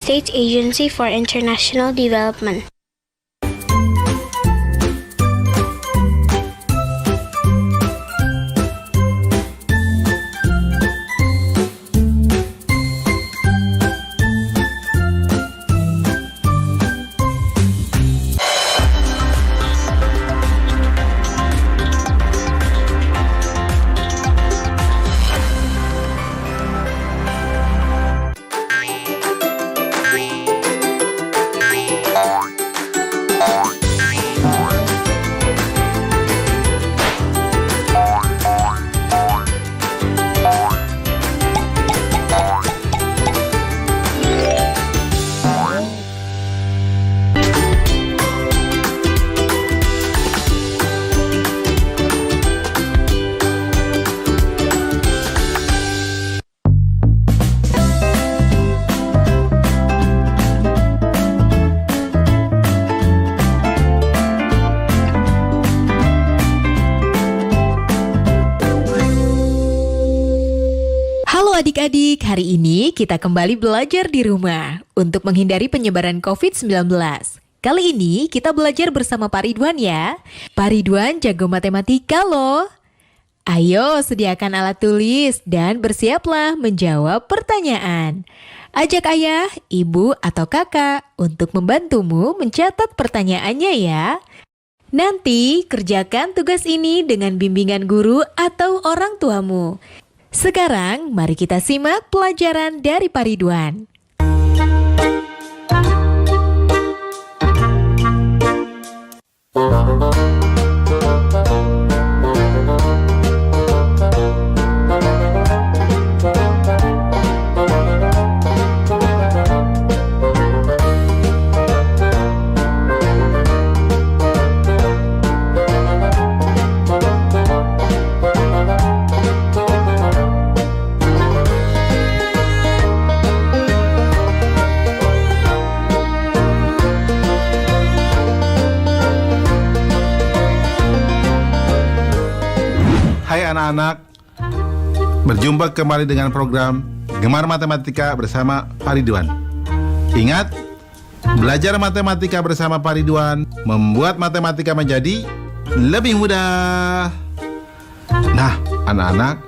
States Agency for International Development. Adik-adik, hari ini kita kembali belajar di rumah untuk menghindari penyebaran COVID-19. Kali ini kita belajar bersama Pak Ridwan ya. Pak Ridwan jago matematika loh. Ayo sediakan alat tulis dan bersiaplah menjawab pertanyaan. Ajak ayah, ibu, atau kakak untuk membantumu mencatat pertanyaannya ya. Nanti kerjakan tugas ini dengan bimbingan guru atau orang tuamu. Sekarang, mari kita simak pelajaran dari Pak Ridwan. Hai anak-anak, berjumpa kembali dengan program Gemar Matematika bersama Pak Ridwan. Ingat, belajar matematika bersama Pak Ridwan membuat matematika menjadi lebih mudah. Nah, anak-anak,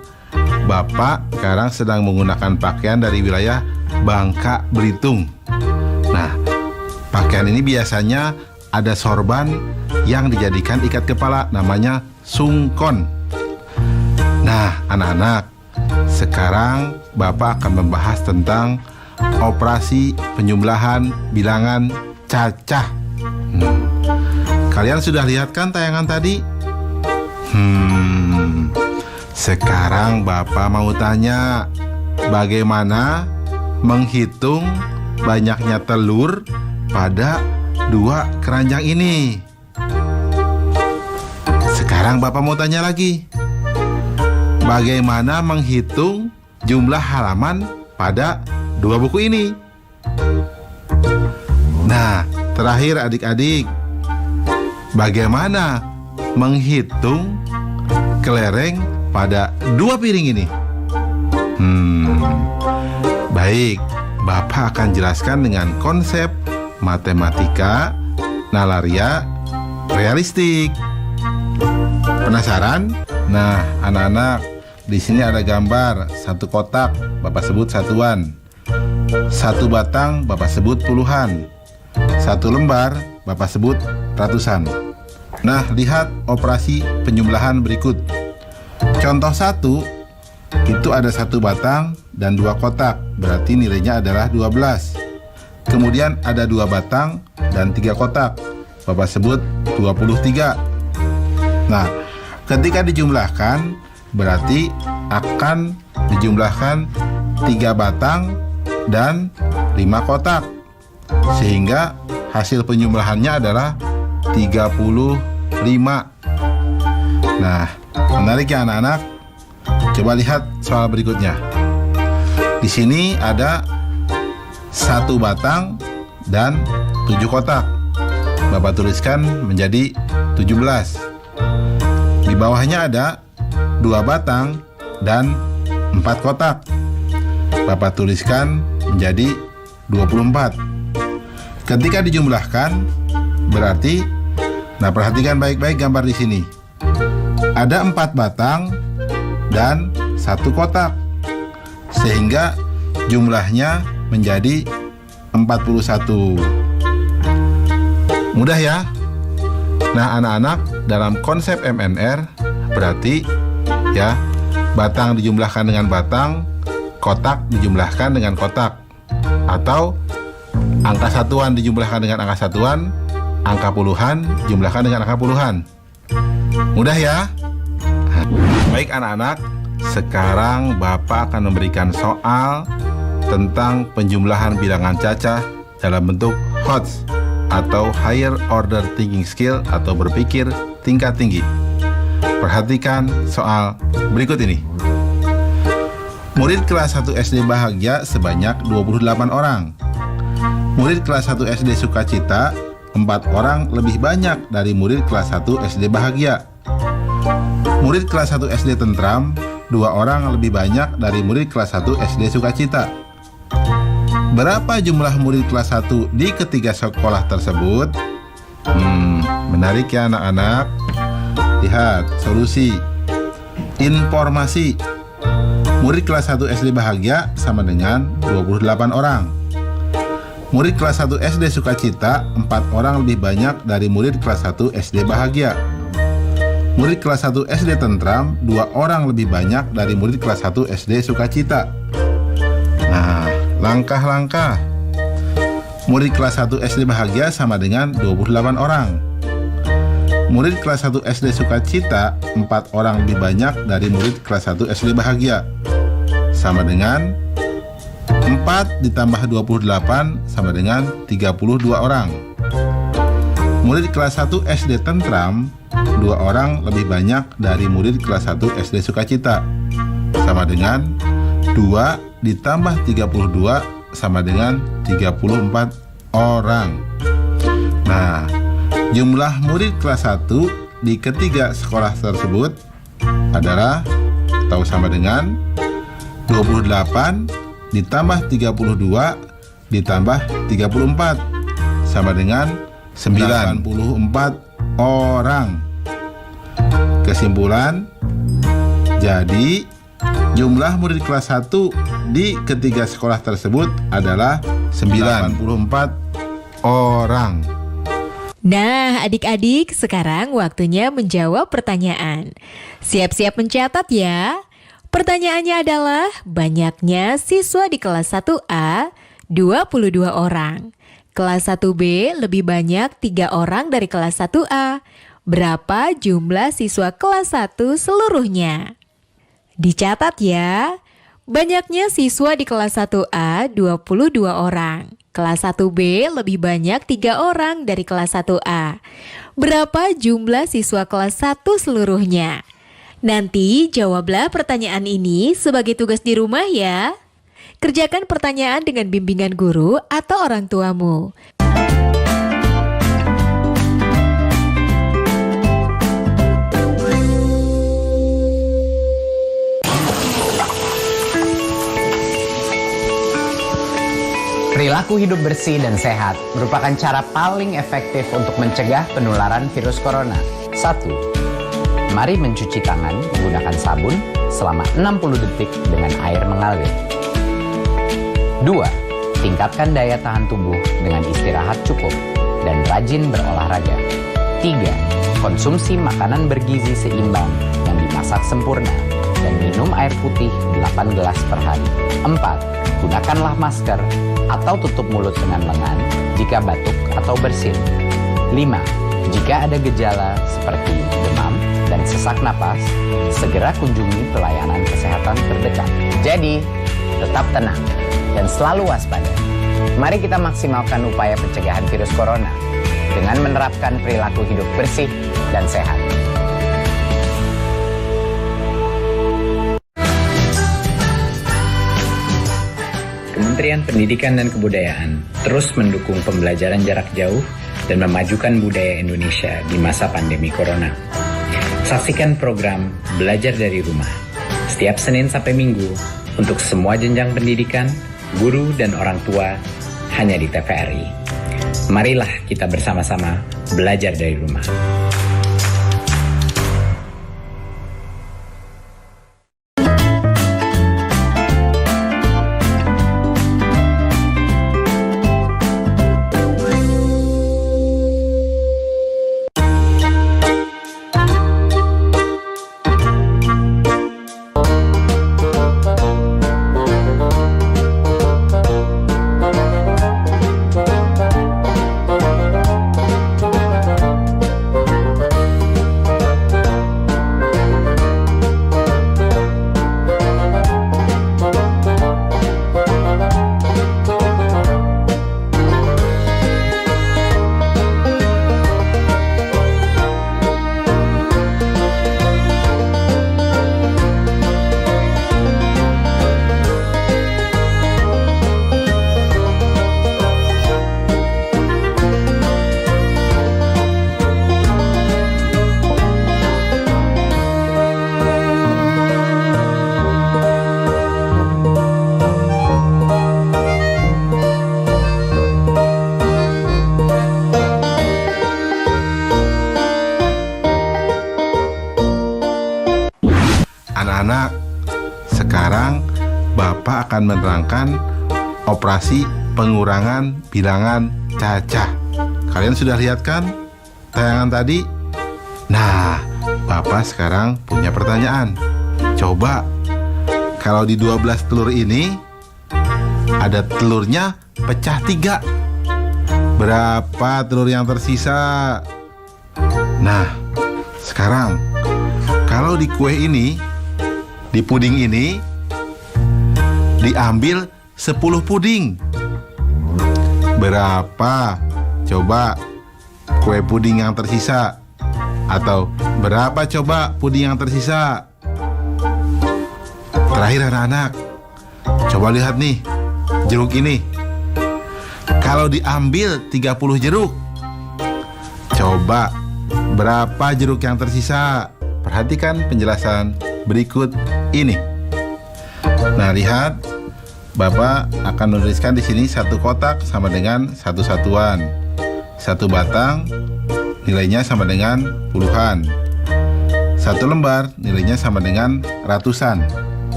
Bapak sekarang sedang menggunakan pakaian dari wilayah Bangka Belitung. Nah, pakaian ini biasanya ada sorban yang dijadikan ikat kepala, namanya sungkon. Nah, anak-anak, sekarang Bapak akan membahas tentang operasi penjumlahan bilangan cacah. Kalian sudah lihat kan tayangan tadi? Sekarang Bapak mau tanya, bagaimana menghitung banyaknya telur pada dua keranjang ini? Sekarang Bapak mau tanya lagi, bagaimana menghitung jumlah halaman pada dua buku ini? Nah, terakhir adik-adik, bagaimana menghitung kelereng pada dua piring ini? Baik, Bapak akan jelaskan dengan konsep matematika nalaria realistik. Penasaran? Nah, anak-anak, di sini ada gambar satu kotak, Bapak sebut satuan. Satu batang, Bapak sebut puluhan. Satu lembar, Bapak sebut ratusan. Nah, lihat operasi penjumlahan berikut. Contoh 1, itu ada satu batang dan dua kotak, berarti nilainya adalah 12. Kemudian ada dua batang dan tiga kotak, Bapak sebut 23. Nah, ketika dijumlahkan, berarti akan dijumlahkan 3 batang dan 5 kotak, sehingga hasil penjumlahannya adalah 35. Nah, menarik ya anak-anak? Coba lihat soal berikutnya. Di sini ada 1 batang dan 7 kotak. Bapak tuliskan menjadi 17. Di bawahnya ada 2 batang dan 4 kotak. Bapak tuliskan menjadi 24. Ketika dijumlahkan, berarti, nah perhatikan baik-baik gambar di sini. Ada 4 batang dan 1 kotak, sehingga jumlahnya menjadi 41. Mudah ya? Nah anak-anak, dalam konsep MNR berarti ya, batang dijumlahkan dengan batang, kotak dijumlahkan dengan kotak, atau angka satuan dijumlahkan dengan angka satuan, angka puluhan dijumlahkan dengan angka puluhan. Mudah ya? Baik anak-anak, sekarang Bapak akan memberikan soal tentang penjumlahan bilangan cacah dalam bentuk HOTS atau Higher Order Thinking Skill atau berpikir tingkat tinggi. Perhatikan soal berikut ini. Murid kelas 1 SD bahagia sebanyak 28 orang. Murid kelas 1 SD sukacita 4 orang lebih banyak dari murid kelas 1 SD bahagia. Murid kelas 1 SD tentram 2 orang lebih banyak dari murid kelas 1 SD sukacita. Berapa jumlah murid kelas 1 di ketiga sekolah tersebut? Menarik ya anak-anak. Lihat solusi. Informasi. Murid kelas 1 SD bahagia sama dengan 28 orang. Murid kelas 1 SD sukacita 4 orang lebih banyak dari murid kelas 1 SD bahagia. Murid kelas 1 SD tentram 2 orang lebih banyak dari murid kelas 1 SD sukacita. Nah, langkah-langkah. Murid kelas 1 SD bahagia sama dengan 28 orang. Murid kelas 1 SD sukacita 4 orang lebih banyak dari murid kelas 1 SD bahagia. Sama dengan 4 ditambah 28 sama dengan 32 orang. Murid kelas 1 SD tentram 2 orang lebih banyak dari murid kelas 1 SD sukacita. Sama dengan 2 ditambah 32 sama dengan 34 orang. Nah, jumlah murid kelas 1 di ketiga sekolah tersebut adalah atau sama dengan 28 ditambah 32 ditambah 34 sama dengan 94 orang. Kesimpulan, jadi jumlah murid kelas 1 di ketiga sekolah tersebut adalah 94 orang. Nah, adik-adik, sekarang waktunya menjawab pertanyaan. Siap-siap mencatat ya. Pertanyaannya adalah, banyaknya siswa di kelas 1A 22 orang. Kelas 1B lebih banyak 3 orang dari kelas 1A. Berapa jumlah siswa kelas 1 seluruhnya? Dicatat ya. Banyaknya siswa di kelas 1A 22 orang. Kelas 1B lebih banyak 3 orang dari kelas 1A. Berapa jumlah siswa kelas 1 seluruhnya? Nanti jawablah pertanyaan ini sebagai tugas di rumah ya. Kerjakan pertanyaan dengan bimbingan guru atau orang tuamu. Perilaku hidup bersih dan sehat merupakan cara paling efektif untuk mencegah penularan virus corona. 1. Mari mencuci tangan menggunakan sabun selama 60 detik dengan air mengalir. 2. Tingkatkan daya tahan tubuh dengan istirahat cukup dan rajin berolahraga. 3. Konsumsi makanan bergizi seimbang yang dimasak sempurna dan minum air putih 8 gelas per hari. 4. Gunakanlah masker atau tutup mulut dengan lengan jika batuk atau bersin. 5. Jika ada gejala seperti demam dan sesak napas, segera kunjungi pelayanan kesehatan terdekat. Jadi, tetap tenang dan selalu waspada. Mari kita maksimalkan upaya pencegahan virus corona dengan menerapkan perilaku hidup bersih dan sehat. Kementerian Pendidikan dan Kebudayaan terus mendukung pembelajaran jarak jauh dan memajukan budaya Indonesia di masa pandemi corona. Saksikan program Belajar dari Rumah setiap Senin sampai Minggu untuk semua jenjang pendidikan, guru dan orang tua hanya di TVRI. Marilah kita bersama-sama belajar dari rumah. Anak-anak, sekarang Bapak akan menerangkan operasi pengurangan bilangan cacah. Kalian sudah lihat kan tayangan tadi? Nah, Bapak sekarang punya pertanyaan. Coba, kalau di 12 telur ini ada telurnya pecah 3. Berapa telur yang tersisa? Nah, sekarang kalau di kue ini, di puding ini, diambil 10 puding. Berapa coba kue puding yang tersisa? Atau berapa coba puding yang tersisa? Terakhir anak-anak, coba lihat nih jeruk ini. Kalau diambil 30 jeruk, coba berapa jeruk yang tersisa? Perhatikan penjelasan berikut ini. Nah, lihat, Bapak akan menuliskan di sini satu kotak sama dengan satu satuan. Satu batang nilainya sama dengan puluhan. Satu lembar nilainya sama dengan ratusan.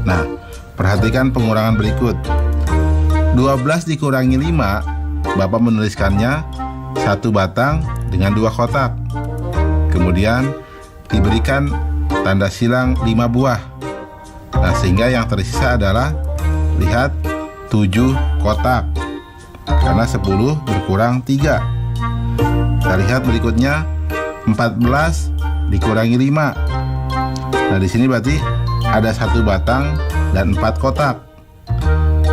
Nah, perhatikan pengurangan berikut. 12 dikurangi 5, Bapak menuliskannya satu batang dengan 2 kotak. Kemudian diberikan tanda silang 5 buah. Nah, sehingga yang tersisa adalah, lihat, 7 kotak. Karena 10 berkurang 3. Kita lihat berikutnya, 14 dikurangi 5. Nah, di sini berarti ada 1 batang dan 4 kotak.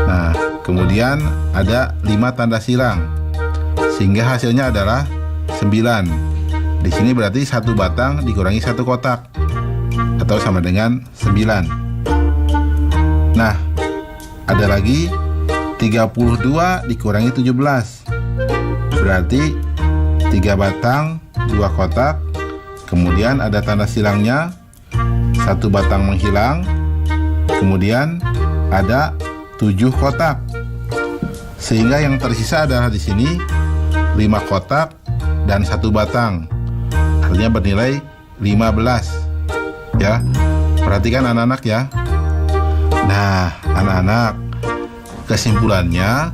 Nah, kemudian ada 5 tanda silang. Sehingga hasilnya adalah 9. Di sini berarti 1 batang dikurangi 1 kotak, atau sama dengan 9. Nah, ada lagi 32 dikurangi 17. Berarti 3 batang, 2 kotak. Kemudian ada tanda silangnya, 1 batang menghilang. Kemudian ada 7 kotak. Sehingga yang tersisa adalah di sini 5 kotak dan 1 batang. Artinya bernilai 15. Ya, perhatikan anak-anak ya. Nah, anak-anak, kesimpulannya,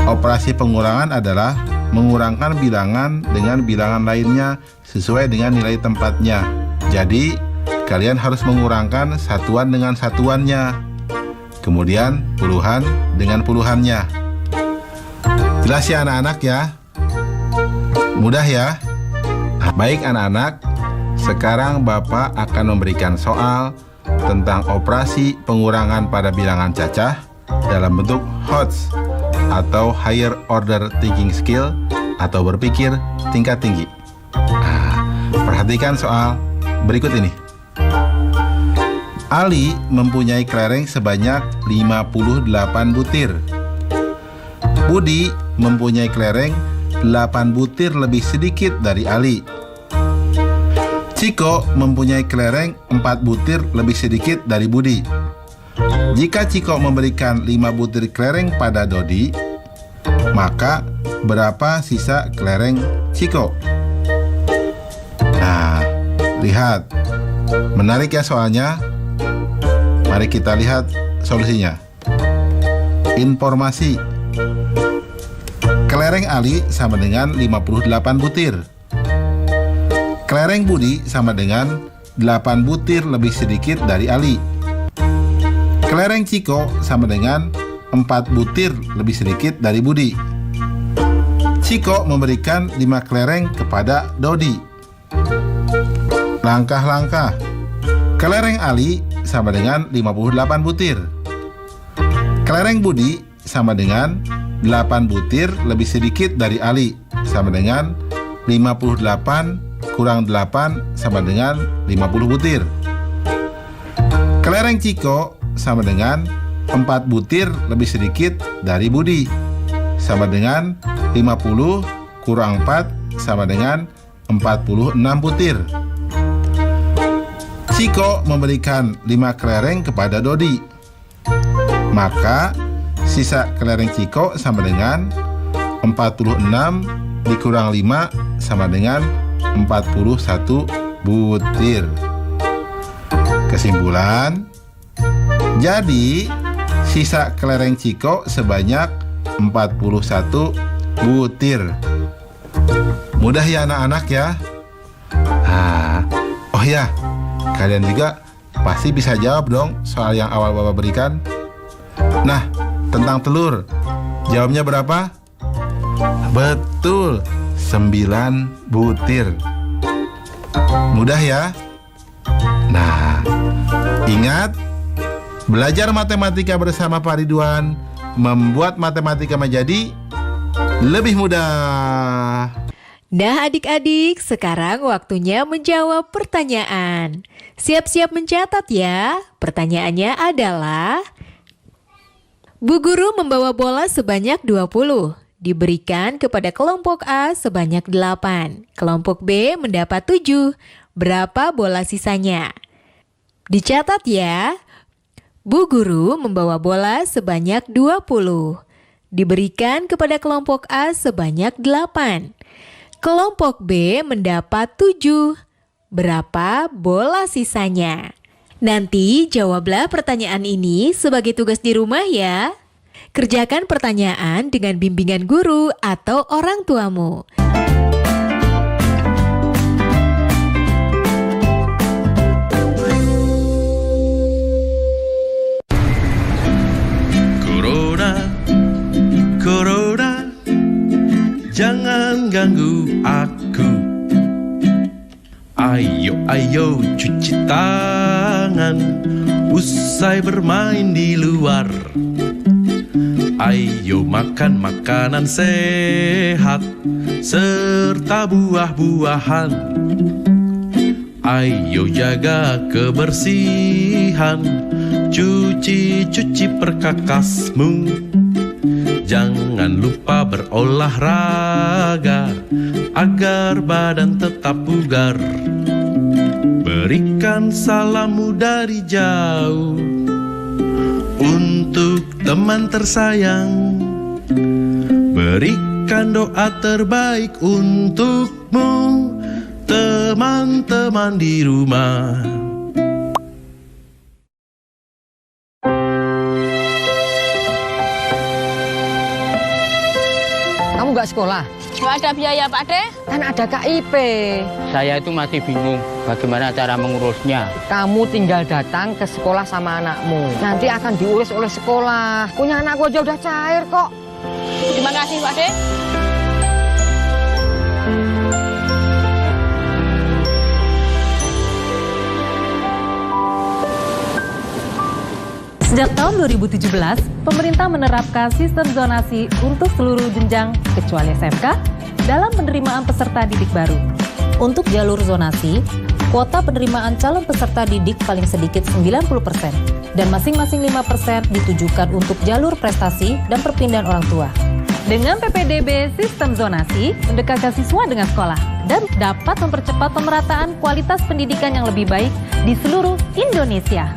operasi pengurangan adalah mengurangkan bilangan dengan bilangan lainnya sesuai dengan nilai tempatnya. Jadi, kalian harus mengurangkan satuan dengan satuannya. Kemudian, puluhan dengan puluhannya. Jelas ya anak-anak ya? Mudah ya? Baik anak-anak, sekarang Bapak akan memberikan soal tentang operasi pengurangan pada bilangan cacah dalam bentuk HOTS atau Higher Order Thinking Skill atau berpikir tingkat tinggi. Perhatikan soal berikut ini. Ali mempunyai kelereng sebanyak 58 butir. Budi mempunyai kelereng 8 butir lebih sedikit dari Ali. Ciko mempunyai kelereng 4 butir lebih sedikit dari Budi. Jika Ciko memberikan 5 butir kelereng pada Dodi, Maka berapa sisa kelereng Ciko? Nah, lihat. Menarik ya soalnya. Mari kita lihat solusinya. Informasi. Kelereng Ali sama dengan 58 butir. Kelereng Budi sama dengan 8 butir lebih sedikit dari Ali. Kelereng Ciko sama dengan 4 butir lebih sedikit dari Budi. Ciko memberikan 5 kelereng kepada Dodi. Langkah-langkah. Kelereng Ali sama dengan 58 butir. Kelereng Budi sama dengan 8 butir lebih sedikit dari Ali, sama dengan 58 kurang 8 sama dengan 50 butir. Kelereng Ciko sama dengan 4 butir lebih sedikit dari Budi, sama dengan 50 kurang 4 sama dengan 46 butir. Ciko memberikan 5 kelereng kepada Dodi. Maka sisa kelereng Ciko sama dengan 46 dikurang 5 sama dengan 41 butir. Kesimpulan, jadi sisa kelereng Ciko sebanyak 41 butir. Mudah ya anak-anak ya. Oh ya, kalian juga pasti bisa jawab dong soal yang awal Bapak berikan. Nah, tentang telur, jawabnya berapa? Betul, 9 butir. Mudah ya? Nah, ingat, belajar matematika bersama Pak Ridwan membuat matematika menjadi lebih mudah. Nah adik-adik, sekarang waktunya menjawab pertanyaan. Siap-siap mencatat ya. Pertanyaannya adalah, Bu Guru membawa bola sebanyak 20. Diberikan kepada kelompok A sebanyak 8. Kelompok B mendapat 7. Berapa bola sisanya? Dicatat ya. Bu Guru membawa bola sebanyak 20. Diberikan kepada kelompok A sebanyak 8. Kelompok B mendapat 7. Berapa bola sisanya? Nanti jawablah pertanyaan ini sebagai tugas di rumah ya. Kerjakan pertanyaan dengan bimbingan guru atau orang tuamu. Corona, jangan ganggu aku. Ayo cuci tangan, usai bermain di luar. Ayo makan makanan sehat, serta buah-buahan. Ayo jaga kebersihan, cuci perkakasmu. Jangan lupa berolahraga agar badan tetap bugar. Berikan salammu dari jauh untuk teman tersayang. Berikan doa terbaik untukmu, teman-teman di rumah. Kamu nggak sekolah? Nggak ada biaya, Pak De. Kan ada KIP. Saya itu masih bingung bagaimana cara mengurusnya. Kamu tinggal datang ke sekolah sama anakmu. Nanti akan diurus oleh sekolah. Punya anakku aja udah cair kok. Terima kasih, Pak De. Sejak tahun 2017, pemerintah menerapkan sistem zonasi untuk seluruh jenjang kecuali SMK dalam penerimaan peserta didik baru. Untuk jalur zonasi, kuota penerimaan calon peserta didik paling sedikit 90% dan masing-masing 5% ditujukan untuk jalur prestasi dan perpindahan orang tua. Dengan PPDB sistem zonasi, mendekatkan siswa dengan sekolah dan dapat mempercepat pemerataan kualitas pendidikan yang lebih baik di seluruh Indonesia.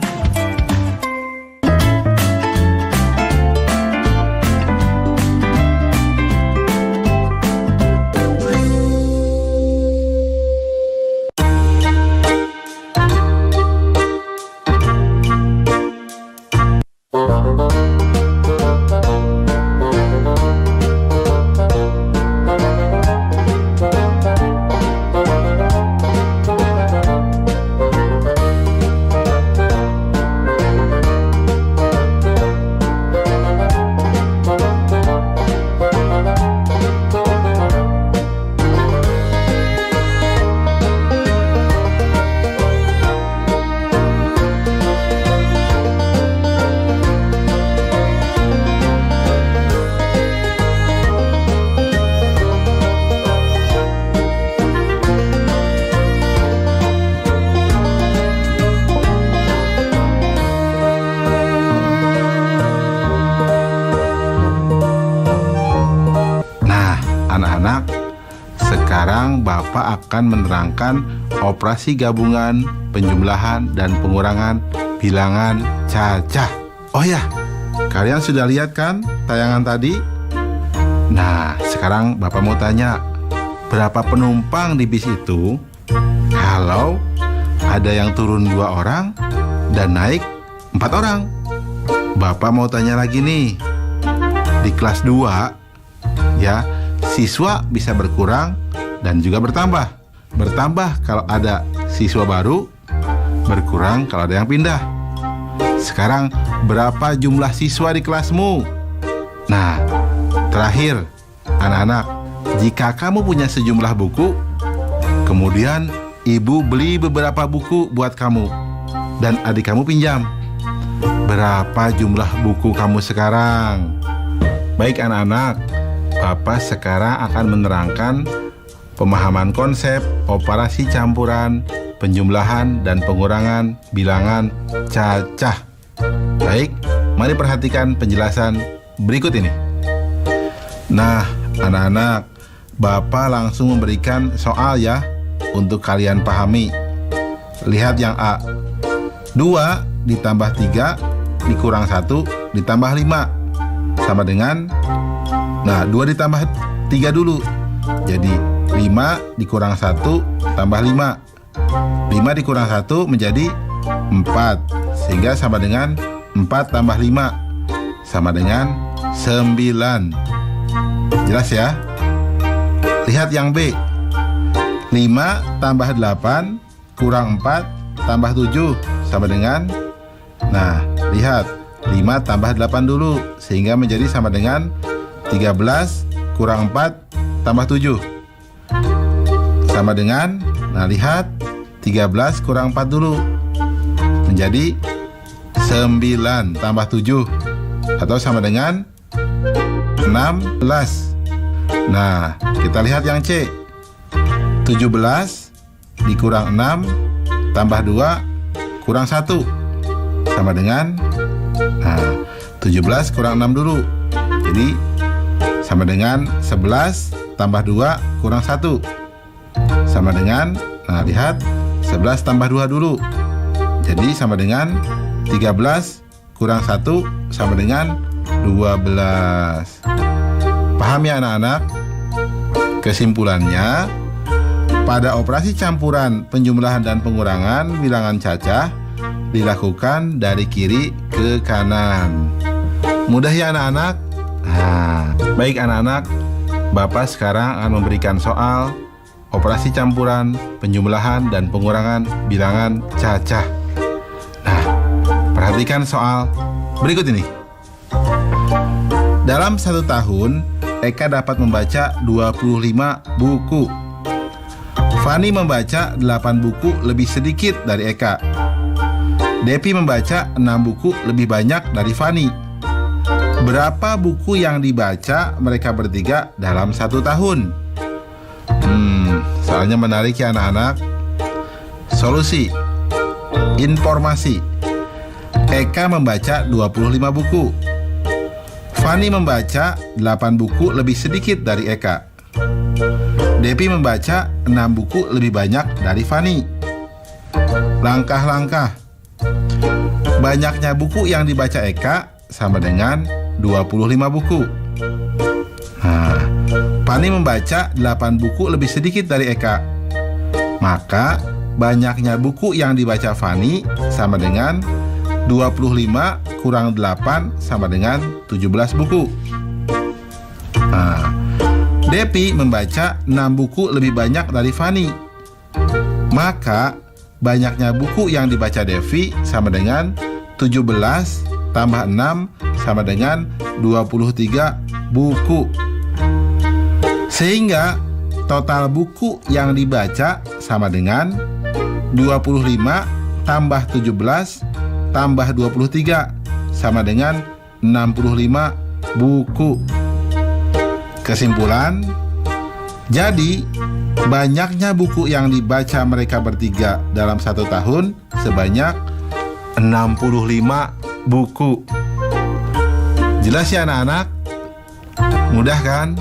Anak-anak, sekarang Bapak akan menerangkan operasi gabungan, penjumlahan, dan pengurangan bilangan cacah. Oh ya, kalian sudah lihat kan tayangan tadi? Nah, sekarang Bapak mau tanya, berapa penumpang di bis itu kalau ada yang turun 2 orang dan naik 4 orang? Bapak mau tanya lagi nih, di kelas 2 ya, siswa bisa berkurang dan juga bertambah. Bertambah kalau ada siswa baru, berkurang kalau ada yang pindah. Sekarang berapa jumlah siswa di kelasmu? Nah, terakhir, anak-anak, jika kamu punya sejumlah buku, kemudian ibu beli beberapa buku buat kamu dan adik kamu pinjam, berapa jumlah buku kamu sekarang? Baik anak-anak, Bapak sekarang akan menerangkan pemahaman konsep operasi campuran, penjumlahan, dan pengurangan bilangan cacah. Baik, mari perhatikan penjelasan berikut ini. Nah, anak-anak, Bapak langsung memberikan soal ya, untuk kalian pahami. Lihat yang A. 2 ditambah 3 dikurang 1 ditambah 5 sama dengan, nah 2 ditambah 3 dulu, jadi 5 dikurang 1 tambah 5. 5 dikurang 1 menjadi 4, sehingga sama dengan 4 tambah 5 sama dengan 9. Jelas ya? Lihat yang B. 5 tambah 8 kurang 4 tambah 7 sama dengan, nah lihat, 5 tambah 8 dulu, sehingga menjadi sama dengan 13 kurang 4 tambah 7 sama dengan, nah lihat, 13 kurang 4 dulu menjadi 9 tambah 7 atau sama dengan 16. Nah, kita lihat yang C. 17 dikurang 6 tambah 2 kurang 1 sama dengan, nah 17 kurang 6 dulu, jadi sama dengan 11 tambah 2 kurang 1 sama dengan, nah lihat, 11 tambah 2 dulu, jadi sama dengan 13 kurang 1 sama dengan 12. Paham ya anak-anak? Kesimpulannya, pada operasi campuran, penjumlahan, dan pengurangan bilangan cacah dilakukan dari kiri ke kanan. Mudah ya anak-anak? Nah, baik anak-anak, Bapak sekarang akan memberikan soal operasi campuran, penjumlahan, dan pengurangan bilangan cacah. Nah, perhatikan soal berikut ini. Dalam 1 tahun, Eka dapat membaca 25 buku. Fani membaca 8 buku lebih sedikit dari Eka. Depi membaca 6 buku lebih banyak dari Fani. Berapa buku yang dibaca mereka bertiga dalam 1 tahun? Soalnya menarik ya anak-anak. Solusi. Informasi. Eka membaca 25 buku. Fani membaca 8 buku lebih sedikit dari Eka. Depi membaca 6 buku lebih banyak dari Fani. Langkah-langkah. Banyaknya buku yang dibaca Eka sama dengan 25 buku. Nah, Fani membaca 8 buku lebih sedikit dari Eka. Maka banyaknya buku yang dibaca Fani sama dengan 25 kurang 8 sama dengan 17 buku. Nah, Depi membaca 6 buku lebih banyak dari Fani. Maka banyaknya buku yang dibaca Devi sama dengan 17 tambah 6 sama dengan 23 buku. Sehingga total buku yang dibaca sama dengan 25 tambah 17 tambah 23 sama dengan 65 buku. Kesimpulan, jadi banyaknya buku yang dibaca mereka bertiga dalam 1 tahun sebanyak 65 buku. Jelas ya anak-anak? Mudah kan?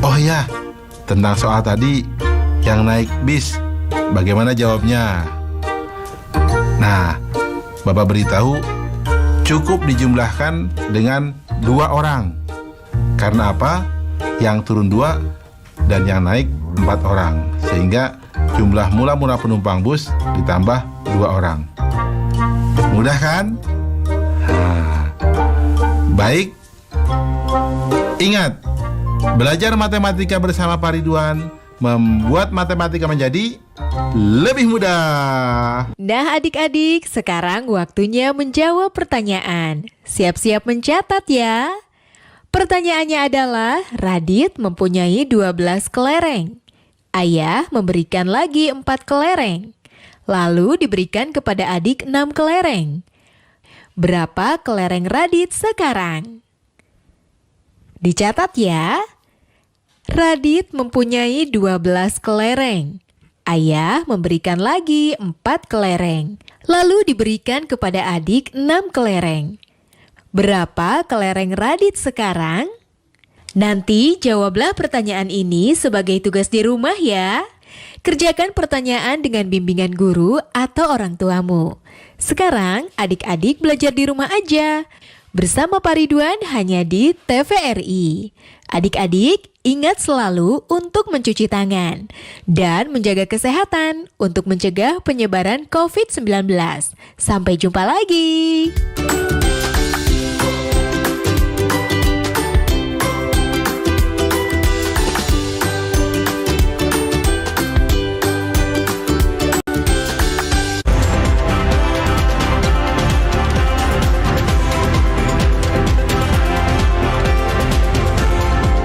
Oh ya, tentang soal tadi yang naik bis, bagaimana jawabnya? Nah, Bapak beritahu cukup dijumlahkan dengan 2 orang. Karena apa? Yang turun 2 dan yang naik 4 orang. Sehingga jumlah mula-mula penumpang bus ditambah 2 orang. Mudah kan? Nah, baik. Ingat, belajar matematika bersama Pak Ridwan membuat matematika menjadi lebih mudah. Nah adik-adik, sekarang waktunya menjawab pertanyaan. Siap-siap mencatat ya. Pertanyaannya adalah, Radit mempunyai 12 kelereng. Ayah memberikan lagi 4 kelereng. Lalu diberikan kepada adik 6 kelereng. Berapa kelereng Radit sekarang? Dicatat ya. Radit mempunyai 12 kelereng. Ayah memberikan lagi 4 kelereng. Lalu diberikan kepada adik 6 kelereng. Berapa kelereng Radit sekarang? Nanti jawablah pertanyaan ini sebagai tugas di rumah ya. Kerjakan pertanyaan dengan bimbingan guru atau orang tuamu. Sekarang adik-adik belajar di rumah aja. Bersama Pak Ridwan hanya di TVRI. Adik-adik, ingat selalu untuk mencuci tangan dan menjaga kesehatan untuk mencegah penyebaran COVID-19. Sampai jumpa lagi.